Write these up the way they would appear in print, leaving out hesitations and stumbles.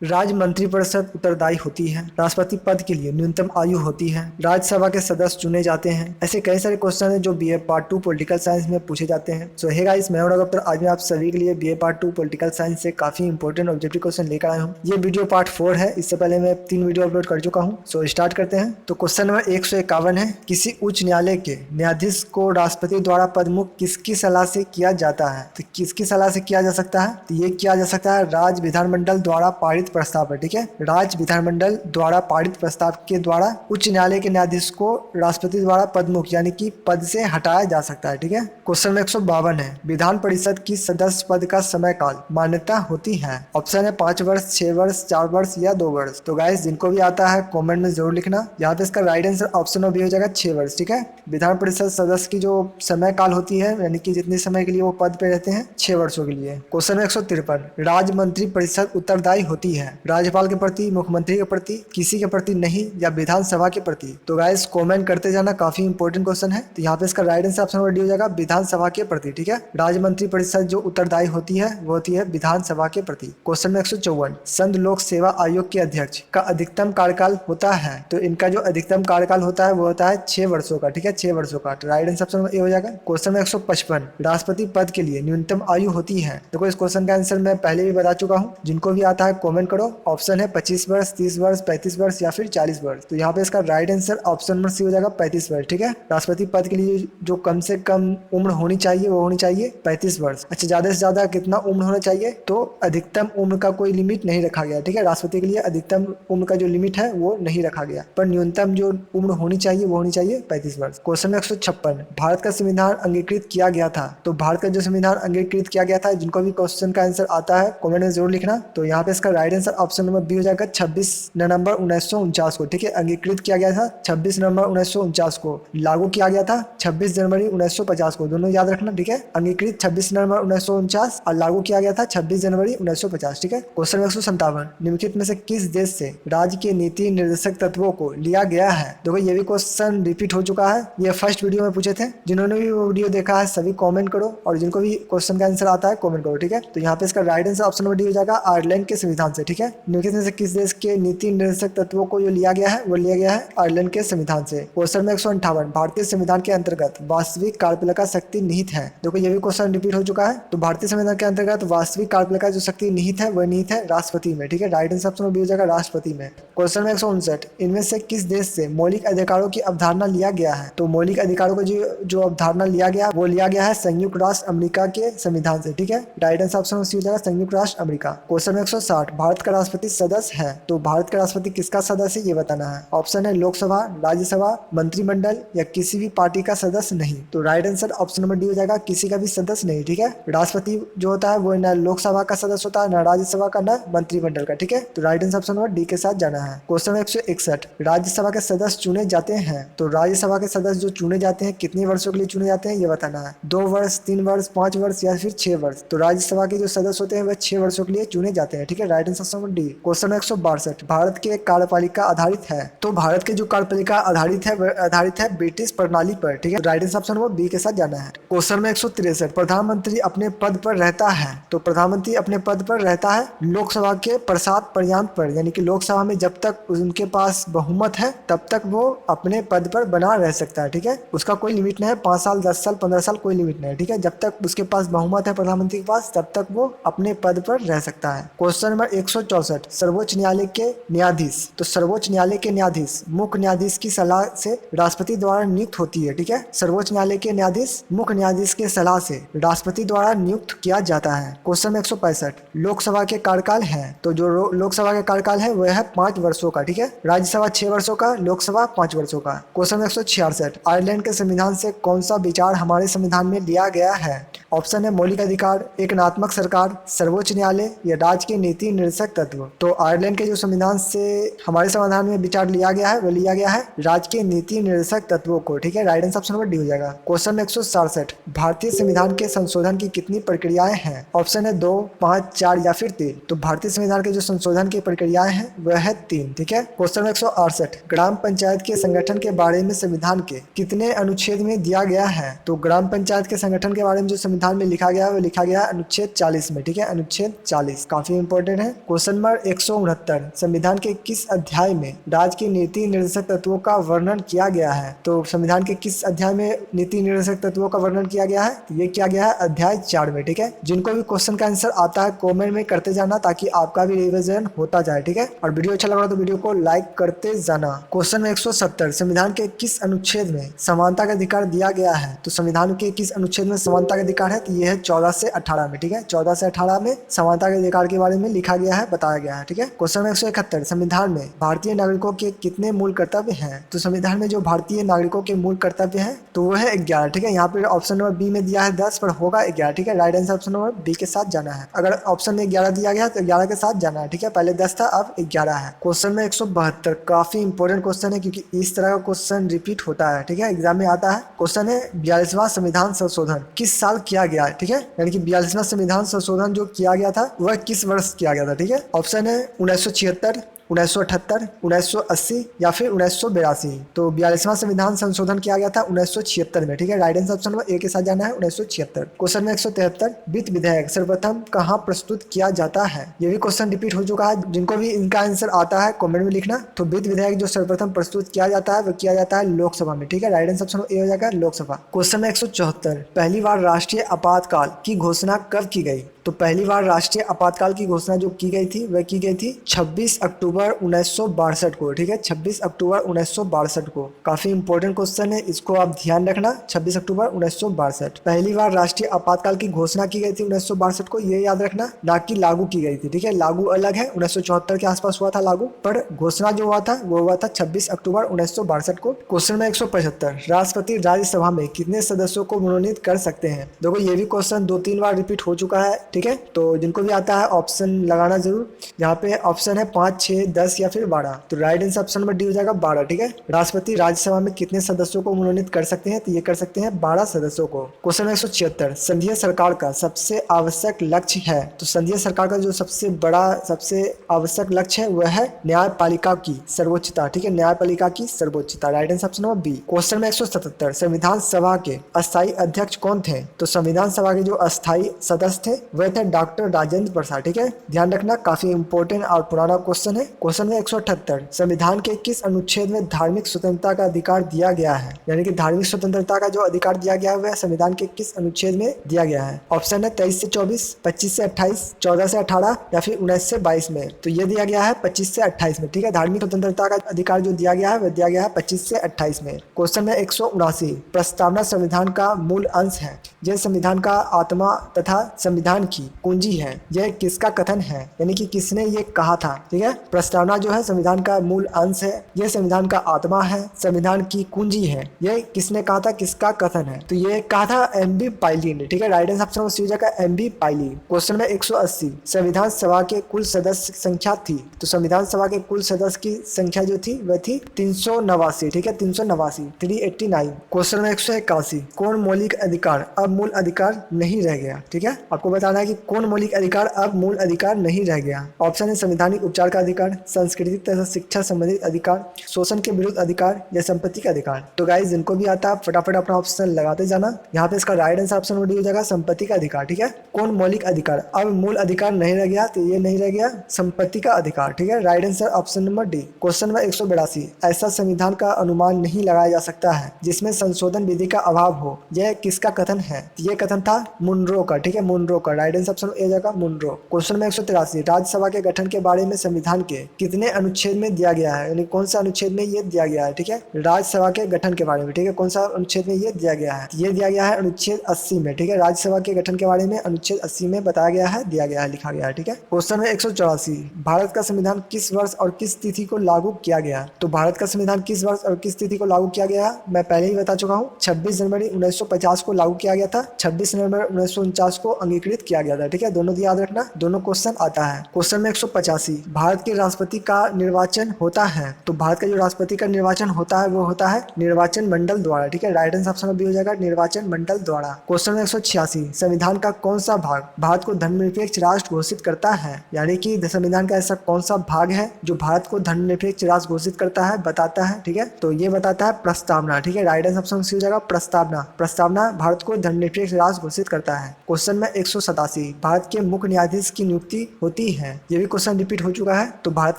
राज्य मंत्रिपरिषद उत्तरदायी होती है। राष्ट्रपति पद के लिए न्यूनतम आयु होती है। राज्यसभा के सदस्य चुने जाते हैं। ऐसे कई सारे क्वेश्चन हैं जो बीए पार्ट 2 पॉलिटिकल साइंस में पूछे जाते हैं। सो हे गाइस, मैं हूं डॉक्टर। आज मैं आप सभी के लिए बीए पार्ट 2 पॉलिटिकल साइंस से काफी इंपॉर्टेंट ऑब्जेक्टिव क्वेश्चन लेकर आया हूं। ये वीडियो पार्ट 4 है। इससे पहले मैं 3 वीडियो अपलोड कर चुका हूं। सो स्टार्ट करते हैं। तो क्वेश्चन नंबर 151 है, किसी उच्च न्यायालय के न्यायाधीश को राष्ट्रपति द्वारा पदमुक्त किसकी सलाह से किया जाता है? तो किसकी सलाह से किया जा सकता है? तो ये किया जा सकता है राज्य विधानमंडल द्वारा पारित प्रस्ताव पर। ठीक है, राज्य विधानमंडल द्वारा पारित प्रस्ताव के द्वारा उच्च न्यायालय के न्यायाधीश को राष्ट्रपति द्वारा पदमुक्त यानी कि पद से हटाया जा सकता है। ठीक है, क्वेश्चन नंबर 152 है, विधान परिषद की सदस्य पद का समय काल मान्यता होती है? ऑप्शन है 5 वर्ष, 6 वर्ष, 4 वर्ष या 2 वर्ष। तो गाइस, जिनको भी आता है कमेंट में जरूर लिखना। यहाँ पे इसका राइट आंसर ऑप्शन में भी हो जाएगा 6 वर्ष। ठीक है, विधान परिषद सदस्य की जो समय काल होती है यानी कि जितने समय के लिए वो पद पे रहते हैं 6 वर्षों के लिए। क्वेश्चन 153, राज्य मंत्री परिषद उत्तरदायी होती है राज्यपाल के प्रति, मुख्यमंत्री के प्रति, किसी के प्रति नहीं, या विधानसभा के प्रति? तो गाइस कमेंट करते जाना, काफी इंपॉर्टेंट क्वेश्चन है। तो यहाँ पे इसका right answer option number D हो जाएगा विधानसभा के प्रति। ठीक है, राज्य मंत्री परिषद जो उत्तरदायी होती है वो होती है विधानसभा के प्रति। क्वेश्चन में 154, संघ लोक सेवा आयोग के अध्यक्ष का अधिकतम कार्यकाल होता है? तो इनका जो अधिकतम कार्यकाल होता है वो होता है 6 वर्षों का। ठीक है, 6 वर्षों का। तो right answer option number A हो जाएगा। क्वेश्चन में 155, राष्ट्रपति पद के लिए न्यूनतम आयु होती है? देखो, इस क्वेश्चन का आंसर मैं पहले भी बता चुका हूँ। जिनको भी आता है कमेंट करो। ऑप्शन है 25 वर्ष, 30 वर्ष, 35 वर्ष या फिर 40 वर्ष। तो यहाँ पे इसका right answer option number C हो जाएगा 35 वर्ष। ठीक है, राष्ट्रपति पद के लिए जो कम से कम उम्र होनी चाहिए वो होनी चाहिए 35 वर्ष। अच्छा, ज्यादा से ज्यादा कितना उम्र होना चाहिए? तो अधिकतम उम्र का कोई लिमिट नहीं रखा गया। ठीक है, राष्ट्रपति के लिए अधिकतम उम्र का जो लिमिट है वो नहीं रखा गया, पर न्यूनतम जो उम्र होनी चाहिए वो होनी चाहिए 35 वर्ष। क्वेश्चन में 156, भारत का संविधान अंगीकृत किया गया था? तो भारत का जो संविधान अंगीकृत किया गया था, जिनको भी क्वेश्चन का आंसर आता है कमेंट में जरूर लिखना। तो यहाँ पे इसका right answer option number B हो जाएगा 26 नवंबर 1949 को। ठीक है, अंगीकृत किया गया था 26 नवंबर 1949 को, लागू किया गया था 26 जनवरी 1950 को। दोनों याद रखना। ठीक है, अंगीकृत 26 नवंबर 1949 और लागू किया गया था 26 जनवरी 1950। ठीक है, क्वेश्चन 157, निम्नलिखित में से किस देश से राज्य के नीति निर्देशक तत्वों को लिया गया है? देखो, ये भी क्वेश्चन रिपीट हो चुका है। ये फर्स्ट वीडियो में पूछे थे। जिन्होंने भी वो वीडियो देखा है सभी कमेंट करो, और जिनको भी क्वेश्चन का आंसर आता है कमेंट करो। ठीक है, तो यहाँ पे इसका right answer option number D हो जाएगा आयरलैंड के संविधान से। ठीक है, निम्नलिखित में से किस देश के नीति निर्देशक तत्वों को जो लिया गया है वो लिया गया है आयरलैंड के संविधान से। क्वेश्चन में 158, भारतीय संविधान के अंतर्गत वास्तविक कार्यपालिका शक्ति निहित है? देखो, ये भी क्वेश्चन रिपीट हो चुका है। तो भारतीय संविधान के अंतर्गत वास्तविक कार्यपालिका जो शक्ति निहित है वह निहित है राष्ट्रपति में। ठीक है, राइट आंसर ऑप्शन बी हो जाएगा राष्ट्रपति में। क्वेश्चन में 159, इनमें से किस देश से मौलिक अधिकारों की अवधारणा लिया गया है? तो मौलिक अधिकारों को जो अवधारणा लिया गया वो लिया गया है संयुक्त राष्ट्र अमेरिका के संविधान से। ठीक है, राइट आंसर ऑप्शन सी हो जाएगा संयुक्त राष्ट्र अमेरिका। क्वेश्चन में 160, भारत का राष्ट्रपति सदस्य है? तो भारत का राष्ट्रपति किसका सदस्य है ये बताना है। ऑप्शन है लोकसभा, राज्यसभा, मंत्रिमंडल या किसी भी पार्टी का सदस्य नहीं। तो right answer option number D हो जाएगा किसी का भी सदस्य नहीं। ठीक है, राष्ट्रपति जो होता है वो न लोकसभा का सदस्य होता है, न राज्यसभा का, न मंत्रिमंडल का। ठीक है, तो right answer option number D के साथ जाना है। क्वेश्चन 161, राज्यसभा के सदस्य चुने जाते हैं? तो राज्यसभा के सदस्य जो चुने जाते हैं कितने वर्षों के लिए चुने जाते हैं ये बताना है। 2 वर्ष, 3 वर्ष, 5 वर्ष या फिर 6 वर्ष। तो राज्यसभा के जो सदस्य होते हैं वह 6 वर्षों के लिए चुने जाते हैं। ठीक है, right answer option D. Question 162, Bharat के कार्यपालिका आधारित है? तो भारत के जो कार्यपालिका आधारित है वह आधारित है ब्रिटिश प्रणाली पर। ठीक है, right answer option number B के साथ जाना है। क्वेश्चन में 163, प्रधानमंत्री अपने पद पर रहता है? तो प्रधानमंत्री अपने पद पर रहता है लोकसभा के प्रसाद पर्याप्त पर, यानी कि लोकसभा में जब तक उनके पास बहुमत है तब तक वो अपने पद पर बना रह सकता है। ठीक है, उसका कोई लिमिट नहीं है, 5 साल, 10 साल, 15 साल, कोई लिमिट नहीं है। ठीक है, जब तक उसके पास बहुमत है प्रधानमंत्री के पास तब तक वो अपने पद पर रह सकता है। क्वेश्चन नंबर 164, सर्वोच्च न्यायालय के न्यायाधीश? तो सर्वोच्च न्यायालय के न्यायाधीश मुख्य न्यायाधीश की सलाह से राष्ट्रपति द्वारा नियुक्त होती है। ठीक है, सर्वोच्च न्यायालय के न्यायाधीश मुख्य न्यायाधीश के सलाह से राष्ट्रपति द्वारा नियुक्त किया जाता है। क्वेश्चन 165, लोकसभा के कार्यकाल है? तो जो लोकसभा के कार्यकाल है वह है 5 वर्षों का। ठीक है, राज्यसभा 6 वर्षों का, लोकसभा 5 वर्षों का। क्वेश्चन 166, आयरलैंड के संविधान से कौन सा विचार हमारे संविधान में लिया गया है? ऑप्शन है मौलिक अधिकार, एकात्मक सरकार, सर्वोच्च न्यायालय या राज्य के नीति निर्देशक तत्व। तो आयरलैंड के जो संविधान से हमारे संविधान में विचार लिया गया है वो लिया गया है राज्य के नीति निर्देशक तत्वों को। ठीक है, right answer option number D हो जाएगा। क्वेश्चन 167, भारतीय संविधान के संशोधन की कितनी प्रक्रियाएं हैं? ऑप्शन है 2, 5, 4 या फिर 3। तो भारतीय संविधान के जो संशोधन की प्रक्रियाएं हैं वह है 3। ठीक है, क्वेश्चन 168, ग्राम पंचायत के संगठन के बारे में संविधान के कितने अनुच्छेद में दिया गया है? तो ग्राम पंचायत के संगठन के बारे में जो संविधान संविधान में लिखा गया है वो लिखा गया है अनुच्छेद 40 में, ठीक है, अनुच्छेद 40 काफी इंपॉर्टेंट है। क्वेश्चन नंबर 169, संविधान के किस अध्याय में राज्य के नीति निर्देशक तत्वों का वर्णन किया गया है? तो संविधान के किस अध्याय में नीति निर्देशक तत्वों का वर्णन किया गया है? तो ये किया गया है अध्याय 4 में, ठीक है। जिनको भी क्वेश्चन का आंसर आता है कमेंट में करते जाना ताकि आपका भी रिवीजन होता जाए, ठीक है। और वीडियो अच्छा लगा तो वीडियो को लाइक करते जाना। क्वेश्चन 170, संविधान के किस अनुच्छेद में समानता का अधिकार दिया गया है? तो संविधान के किस अनुच्छेद में समानता का अधिकार है? तो ये है 14 से 18 में, ठीक है। 14 से 18 में समानता के अधिकार के बारे में लिखा गया है, बताया गया है, ठीक है। क्वेश्चन 171, संविधान में भारतीय नागरिकों के कितने मूल कर्तव्य हैं? तो संविधान में जो भारतीय नागरिकों के मूल कर्तव्य हैं तो वो है 11, ठीक है। यहाँ पे ऑप्शन नंबर बी में दिया है 10 पर होगा 11, ठीक है। Right answer option number B के साथ जाना है। अगर ऑप्शन में 11 दिया गया तो 11 के साथ जाना है, ठीक है। पहले 10 था अब 11 है। क्वेश्चन में 172 काफी इंपॉर्टेंट क्वेश्चन है क्योंकि इस तरह का क्वेश्चन रिपीट होता है, ठीक है, एग्जाम में आता है। क्वेश्चन है 42वां संविधान संशोधन किस साल किया गया है? ठीक है, यानी कि 42वां संविधान संशोधन जो किया गया था वह किस वर्ष किया गया था? ठीक है, ऑप्शन है 1976, 1978, 1980 या फिर 1982। तो 42वां संविधान संशोधन किया गया था 1976 में, ठीक है। Right answer option number A के साथ जाना है 1976। क्वेश्चन में 173 वित्त विधेयक सर्वप्रथम कहाँ प्रस्तुत किया जाता है? ये भी क्वेश्चन रिपीट हो चुका है, जिनको भी इनका आंसर आता है कमेंट में लिखना। तो वित्त विधेयक जो सर्वप्रथम प्रस्तुत किया जाता है वह किया जाता है लोकसभा में, ठीक है। राइट आंसर ऑप्शन ए हो जाएगा लोकसभा। क्वेश्चन में 174 पहली बार राष्ट्रीय आपातकाल की घोषणा कब की गई? तो पहली बार राष्ट्रीय आपातकाल की घोषणा जो की गई थी वह की गई थी 26 अक्टूबर 1962 को, ठीक है, 26 अक्टूबर 1962 को। काफी इंपॉर्टेंट क्वेश्चन है, इसको आप ध्यान रखना। 26 अक्टूबर 1962 पहली बार राष्ट्रीय आपातकाल की घोषणा की गई थी 1962 को, ये याद रखना, ना कि लागू की गई थी, ठीक है। लागू अलग है, 1974 के आसपास हुआ था लागू, पर घोषणा जो हुआ था वो हुआ था 26 अक्टूबर 1962 को। क्वेश्चन में 175 राष्ट्रपति राज्यसभा में कितने सदस्यों को मनोनीत कर सकते हैं? देखो ये भी क्वेश्चन 2-3 बार रिपीट हो चुका है, ठीक है। तो जिनको भी आता है ऑप्शन लगाना जरूर। यहाँ पे ऑप्शन है 5, 6, 10 या फिर 12। तो right answer option number D हो जाएगा 12, ठीक है। राष्ट्रपति राज्यसभा में कितने सदस्यों को मनोनीत कर सकते हैं? तो ये कर सकते हैं 12 सदस्यों को। क्वेश्चन 176 संघीय सरकार का सबसे आवश्यक लक्ष्य है? तो संघीय सरकार का जो सबसे बड़ा सबसे आवश्यक लक्ष्य है वह है न्यायपालिका की सर्वोच्चता, ठीक है, न्यायपालिका की सर्वोच्चता। Right answer option number B. Question में 177 संविधान सभा के अस्थायी अध्यक्ष कौन थे? तो संविधान सभा के जो अस्थायी सदस्य थे वह थे डॉक्टर राजेंद्र प्रसाद, ठीक है, ध्यान रखना, काफी इंपॉर्टेंट और पुराना क्वेश्चन है। क्वेश्चन में 178 संविधान के किस अनुच्छेद में धार्मिक स्वतंत्रता का अधिकार दिया गया है? यानी कि धार्मिक स्वतंत्रता का जो अधिकार दिया गया है वह संविधान के किस अनुच्छेद में दिया गया है? ऑप्शन है 23 से 24, 25 से 28, 14 से 18 या फिर 19 से 22 में। तो ये दिया गया है 25 से 28 में, ठीक है। धार्मिक स्वतंत्रता का अधिकार जो दिया गया है वह दिया गया है 25 से 28 में। क्वेश्चन में 179 प्रस्तावना संविधान का मूल अंश है, यह संविधान का आत्मा तथा संविधान की कुंजी है, यह किसका कथन है? यानी कि किसने ये कहा था, ठीक है। प्रस्तावना जो है संविधान का मूल अंश है, यह संविधान का आत्मा है, संविधान की कुंजी है, यह किसने कहा था, किसका कथन है? तो ये कहा था एम.बी. पायली ने, ठीक है। राइट आंसर ऑप्शन सी का एम.बी. पायली। क्वेश्चन में 180 संविधान सभा के कुल सदस्य संख्या थी? तो संविधान सभा के कुल सदस्य की संख्या जो थी वह थी 389, ठीक है, 389, 389। क्वेश्चन में 181 कौन मौलिक अधिकार अब मूल अधिकार नहीं रह गया? ठीक है, आपको बताना है कि कौन मौलिक अधिकार अब मूल अधिकार नहीं रह गया। ऑप्शन है संवैधानिक उपचार का अधिकार, सांस्कृतिक तथा शिक्षा संबंधित अधिकार, शोषण के विरुद्ध अधिकार या संपत्ति का अधिकार। तो गाइस जिनको भी आता है फटाफट अपना ऑप्शन लगाते जाना। यहाँ पे इसका राइट आंसर ऑप्शन डी हो जाएगा संपत्ति का अधिकार, ठीक है। कौन मौलिक अधिकार अब मूल अधिकार नहीं रह गया? तो ये नहीं रह गया संपत्ति का अधिकार, ठीक है। Right answer option number D. Question number 182 ऐसा संविधान का अनुमान नहीं लगाया जा सकता है जिसमें संशोधन विधि का अभाव हो, यह किसका कथन है? ये कथन था मुनरो का, ठीक है, मुनरो का। राइट आंसर ऑप्शन ए जाएगा मुनरो। क्वेश्चन में 183 राज्यसभा के गठन के बारे में संविधान के कितने अनुच्छेद में दिया गया है? यानी कौन सा अनुच्छेद में ये दिया गया है, ठीक है, राज्यसभा के गठन के बारे में, ठीक है, कौन सा अनुच्छेद में ये दिया गया है? ये दिया गया है अनुच्छेद 80 में, ठीक है। राज्यसभा के गठन के बारे में अनुच्छेद 80 में बताया गया है, दिया गया है, लिखा गया है, ठीक है। क्वेश्चन में 184 भारत का संविधान किस वर्ष और किस तिथि को लागू किया गया? तो भारत का संविधान किस वर्ष और किस तिथि को लागू किया गया मैं पहले ही बता चुका हूँ। 26 जनवरी 1950 को लागू किया गया था, 26 नवंबर 1949 को अंगीकृत किया गया था, ठीक है। दोनों याद रखना, दोनों क्वेश्चन आता है। क्वेश्चन में 185 भारत के राष्ट्रपति का निर्वाचन होता है, तो भारत का जो राष्ट्रपति का निर्वाचन होता है वो होता है निर्वाचन मंडल द्वारा। ठीक है, राइट आंसर ऑप्शन बी हो जाएगा निर्वाचन मंडल द्वारा। क्वेश्चन 186, संविधान का कौन सा भाग भारत को धर्मनिरपेक्ष राष्ट्र घोषित करता है? यानी कि संविधान का ऐसा कौन सा भाग है जो भारत को धर्मनिरपेक्ष राष्ट्र घोषित करता है, बताता है। ठीक है, तो ये बताता है प्रस्तावना। ठीक है, राइट आंसर ऑप्शन सी हो जाएगा प्रस्तावना। प्रस्तावना भारत को धर्मनिरपेक्ष राष्ट्र घोषित करता है। क्वेश्चन में 187, भारत के मुख्य न्यायाधीश की नियुक्ति होती है। ये भी क्वेश्चन रिपीट हो चुका है। तो भारत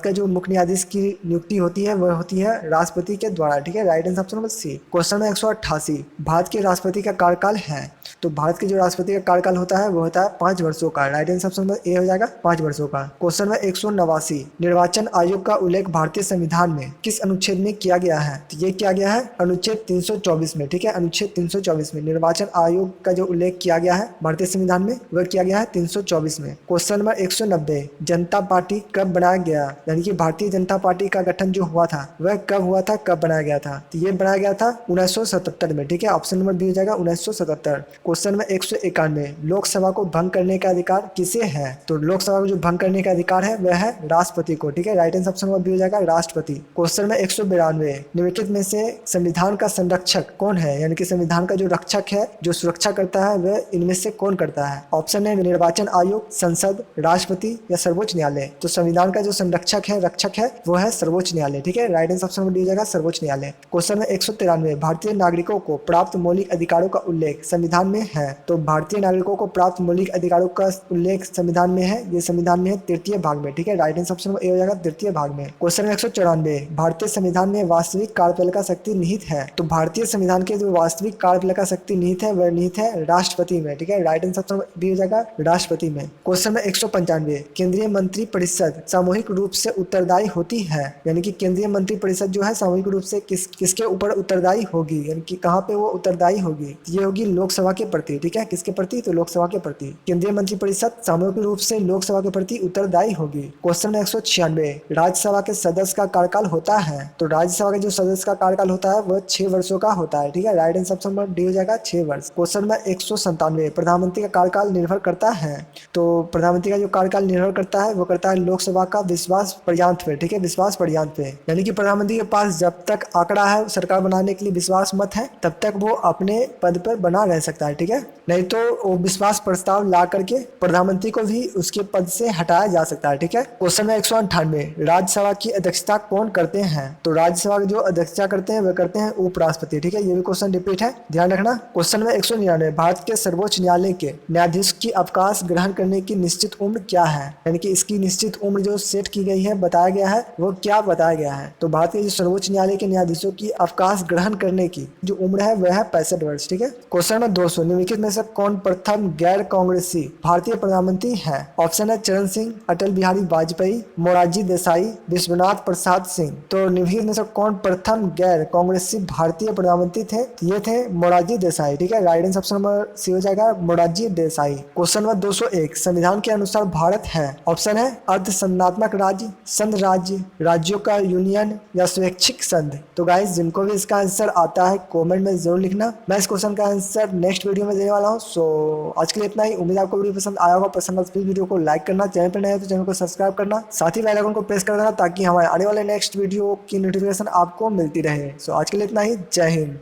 का जो मुख्य न्यायाधीश की नियुक्ति होती है वह होती है राष्ट्रपति के द्वारा। ठीक है, right answer option number C. Question में 188, भारत के राष्ट्रपति का कार्यकाल है। तो भारत के जो राष्ट्रपति का कार्यकाल होता है वो होता है 5 वर्षों का। Right answer option number A हो जाएगा 5 वर्षों का। क्वेश्चन में 189, निर्वाचन आयोग का उल्लेख भारतीय संविधान में किस अनुच्छेद में किया गया है? तो ये किया गया है अनुच्छेद 324 में। ठीक है, अनुच्छेद 324 में निर्वाचन आयोग का जो उल्लेख किया गया है भारतीय संविधान में वह किया गया है 324 में। क्वेश्चन नंबर 190, जनता पार्टी कब बनाया गया? यानी कि भारतीय जनता पार्टी का गठन जो हुआ था वह कब हुआ था, कब बनाया गया था? तो ये बनाया गया था 1977 में। ठीक है, ऑप्शन नंबर बी हो जाएगा 1977। क्वेश्चन में 191, लोकसभा को भंग करने का अधिकार किसे है? तो लोकसभा को जो भंग करने का अधिकार है वह है राष्ट्रपति को। ठीक है, right answer option number B हो जाएगा राष्ट्रपति। क्वेश्चन में 192, निम्नलिखित में से संविधान का संरक्षक कौन है? यानी कि संविधान का जो रक्षक है, जो सुरक्षा करता है, वह इनमें से कौन करता है? ऑप्शन है निर्वाचन आयोग, संसद, राष्ट्रपति या सर्वोच्च न्यायालय। तो संविधान का जो संरक्षक है, रक्षक है, वो है सर्वोच्च न्यायालय। ठीक है, right answer option number D हो जाएगा सर्वोच्च न्यायालय। क्वेश्चन में 193, भारतीय नागरिकों को प्राप्त मौलिक अधिकारों का उल्लेख संविधान में है। तो भारतीय नागरिकों को प्राप्त मौलिक अधिकारों का उल्लेख संविधान में है। ये संविधान में है तृतीय भाग में। ठीक है, राइट आंसर ऑप्शन ए हो जाएगा तृतीय भाग में। क्वेश्चन 194, भारतीय संविधान में वास्तविक कार्यपालिका शक्ति निहित है। तो भारतीय संविधान के जो वास्तविक कार्यपालिका शक्ति निहित है वह निहित है राष्ट्रपति में। ठीक है, राइट आंसर ऑप्शन बी हो जाएगा राष्ट्रपति में। क्वेश्चन में 195, केंद्रीय मंत्री परिषद सामूहिक रूप से उत्तरदायी होती है। यानी कि केंद्रीय मंत्री परिषद जो है सामूहिक रूप से किसके ऊपर उत्तरदायी होगी? यानी कि कहाँ पे वो उत्तरदायी होगी? ये होगी लोकसभा के प्रति। ठीक है, किसके प्रति? तो लोकसभा के प्रति। केंद्रीय मंत्री परिषद सामूहिक रूप से लोकसभा के प्रति उत्तरदायी होगी। क्वेश्चन में 196, राज्यसभा के सदस्य का कार्यकाल होता है। तो राज्यसभा के जो सदस्य का कार्यकाल होता है वह 6 वर्षों का होता है। ठीक है, right answer option number D हो जाएगा 6 वर्ष। क्वेश्चन में 197, प्रधानमंत्री का कार्यकाल निर्भर करता है। तो प्रधानमंत्री का जो कार्यकाल निर्भर करता है वो करता है लोकसभा का विश्वास पर्याप्त पे। ठीक है, विश्वास पर्याप्त पे, यानी कि प्रधानमंत्री के पास जब तक आंकड़ा है सरकार बनाने के लिए विश्वास मत है तब तक वो अपने पद पर बना रह सकता है। ठीक है, नहीं तो वो विश्वास प्रस्ताव ला करके प्रधानमंत्री को भी उसके पद से हटाया जा सकता है। ठीक है, क्वेश्चन में 198, राज्यसभा की अध्यक्षता कौन करते हैं? तो राज्यसभा की जो अध्यक्षता करते हैं वह करते हैं उपराष्ट्रपति। ठीक है, ये भी क्वेश्चन रिपीट है, ध्यान रखना। क्वेश्चन में 199, भारत के सर्वोच्च न्यायालय के न्यायाधीश की अवकाश ग्रहण करने की निश्चित उम्र क्या है? यानी कि इसकी निश्चित उम्र जो सेट की गई है, बताया गया है, वो क्या बताया गया है? तो भारत के जो सर्वोच्च न्यायालय के न्यायाधीशों की अवकाश ग्रहण करने की जो उम्र है वह है 65 वर्ष। ठीक है, क्वेश्चन में 200, निम्नलिखित में से कौन प्रथम गैर कांग्रेसी भारतीय प्रधानमंत्री है? ऑप्शन है चरण सिंह, अटल बिहारी वाजपेयी, मोरारजी देसाई, विश्वनाथ प्रसाद सिंह। तो निम्नलिखित में से कौन प्रथम गैर कांग्रेसी भारतीय प्रधानमंत्री थे? ये थे मोरारजी देसाई। ठीक है, right answer option number C हो जाएगा मोरारजी देसाई। क्वेश्चन नंबर 201, संविधान के अनुसार भारत है। ऑप्शन है अर्धसंघात्मक राज्य, संघ राज्य, राज्यों का यूनियन या स्वैच्छिक संघ। तो गाइस जिनको भी इसका आंसर आता है कमेंट में जरूर लिखना। मैं इस क्वेश्चन का आंसर नेक्स्ट वीडियो में देने वाला हूँ। सो आज के लिए इतना ही। उम्मीद आपको वीडियो पसंद आया होगा। पसंद आया तो प्लीज वीडियो को लाइक करना, चैनल पर नए हो तो चैनल को सब्सक्राइब करना, साथ ही बेल आइकन को प्रेस कर देना ताकि हमारे आने वाले नेक्स्ट वीडियो की नोटिफिकेशन आपको मिलती रहे। सो आज के लिए इतना ही। जय हिंद।